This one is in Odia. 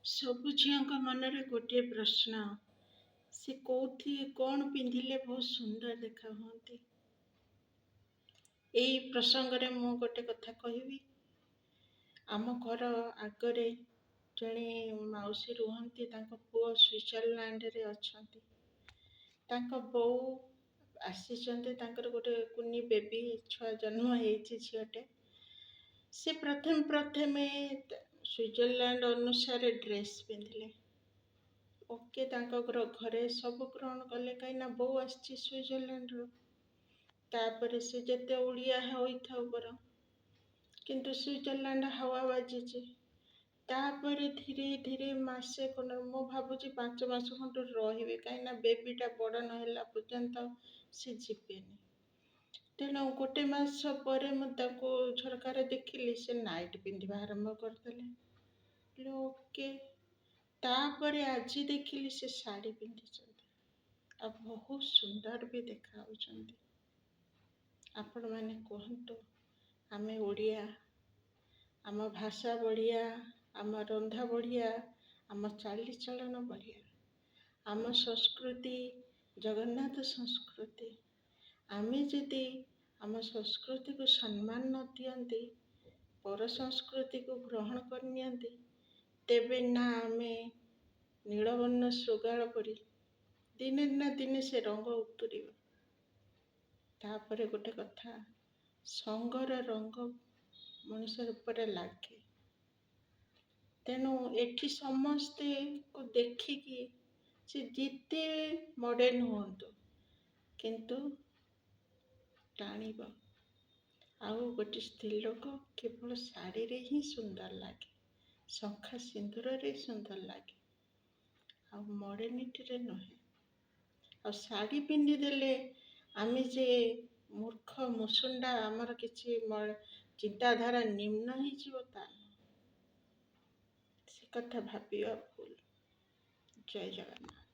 ସବୁ ଝିଅଙ୍କ ମନରେ ଗୋଟିଏ ପ୍ରଶ୍ନ, ସେ କୋଉଠି କ'ଣ ପିନ୍ଧିଲେ ବହୁତ ସୁନ୍ଦର ଦେଖା ହୁଅନ୍ତି। ଏଇ ପ୍ରସଙ୍ଗରେ ମୁଁ ଗୋଟେ କଥା କହିବି। ଆମ ଘର ଆଗରେ ଜଣେ ମାଉସୀ ରୁହନ୍ତି, ତାଙ୍କ ପୁଅ ସୁଇଜରଲ୍ୟାଣ୍ଡରେ ଅଛନ୍ତି। ତାଙ୍କ ବୋଉ ଆସିଛନ୍ତି, ତାଙ୍କର ଗୋଟେ କୁନି ବେବି ଛୁଆ ଜନ୍ମ ହେଇଛି, ଝିଅଟେ। ସେ ପ୍ରଥମେ ସୁଇଜରଲ୍ୟାଣ୍ଡ ଅନୁସାରେ ଡ୍ରେସ୍ ପିନ୍ଧିଲେ। ଓକେ, ତାଙ୍କ ଘରେ ସବୁ ଗ୍ରହଣ କଲେ, କାହିଁକିନା ବୋଉ ଆସିଛି ସୁଇଜରଲ୍ୟାଣ୍ଡରୁ। ତାପରେ ସେ ଯେତେ ଓଡ଼ିଆ ହୋଇଥାଉ ବରଂ, କିନ୍ତୁ ସୁଇଜରଲ୍ୟାଣ୍ଡ ହାୱା ବାଜିଛି। ତାପରେ ଧୀରେ ଧୀରେ ମାସେ ଖଣ୍ଡେ, ମୁଁ ଭାବୁଛି 5 ମାସ ଖଣ୍ଡେ ରହିବେ, କାହିଁକିନା ବେବିଟା ବଡ଼ ନହେଲା ପର୍ଯ୍ୟନ୍ତ ସେ ଯିବେନି। ତେଣୁ 1 ମାସ ପରେ ମୁଁ ତାକୁ ଝରକାରେ ଦେଖିଲି, ସେ ନାଇଟ୍ ପିନ୍ଧିବା ଆରମ୍ଭ କରିଦେଲେ। ଓକେ, ତାପରେ ଆଜି ଦେଖିଲି ସେ ଶାଢ଼ୀ ପିନ୍ଧିଛନ୍ତି, ଆଉ ବହୁତ ସୁନ୍ଦର ବି ଦେଖାଯାଉଛନ୍ତି। ଆପଣମାନେ କୁହନ୍ତୁ, ଆମେ ଓଡ଼ିଆ, ଆମ ଭାଷା ବଢ଼ିଆ, ଆମ ରନ୍ଧା ବଢ଼ିଆ, ଆମ ଚାଲିଚଳନ ବଢ଼ିଆ, ଆମ ସଂସ୍କୃତି ଜଗନ୍ନାଥ ସଂସ୍କୃତି। ଆମେ ଯଦି ଆମ ସଂସ୍କୃତିକୁ ସମ୍ମାନ ନ ଦିଅନ୍ତି, ପର ସଂସ୍କୃତିକୁ ଗ୍ରହଣ କରିନିଅନ୍ତି, ତେବେ ନା ଆମେ ନୀଳବର୍ଣ୍ଣ ଶୃଗାଳ ପରି ଦିନେ ନା ଦିନେ ସେ ରଙ୍ଗ ଉତୁରିବ। ତାପରେ ଗୋଟେ କଥା, ସଙ୍ଗର ରଙ୍ଗ ମଣିଷ ଉପରେ ଲାଗେ। ତେଣୁ ଏଠି ସମସ୍ତେକୁ ଦେଖିକି ସେ ଯେତେ ମଡ଼ର୍ଣ୍ଣ ହୁଅନ୍ତୁ, କିନ୍ତୁ ଟାଣିବ। ଆଉ ଗୋଟେ ସ୍ତ୍ରୀ ଲୋକ କେବଳ ଶାଢ଼ୀରେ ହିଁ ସୁନ୍ଦର ଲାଗେ, ଶଙ୍ଖା ସିନ୍ଦୁରରେ ସୁନ୍ଦର ଲାଗେ, ଆଉ ମଡ଼ର୍ଣ୍ଣିଟିରେ ନୁହେଁ। ଆଉ ଶାଢ଼ୀ ପିନ୍ଧିଦେଲେ ଆମେ ଯେ ମୂର୍ଖ ମୁସୁଣ୍ଡା, ଆମର କିଛି ଚିନ୍ତାଧାରା ନିମ୍ନ ହେଇଯିବ, ତା ନୁହଁ। ସେ କଥା ଭାବିବା ଭୁଲ। ଜୟ ଜଗନ୍ନାଥ।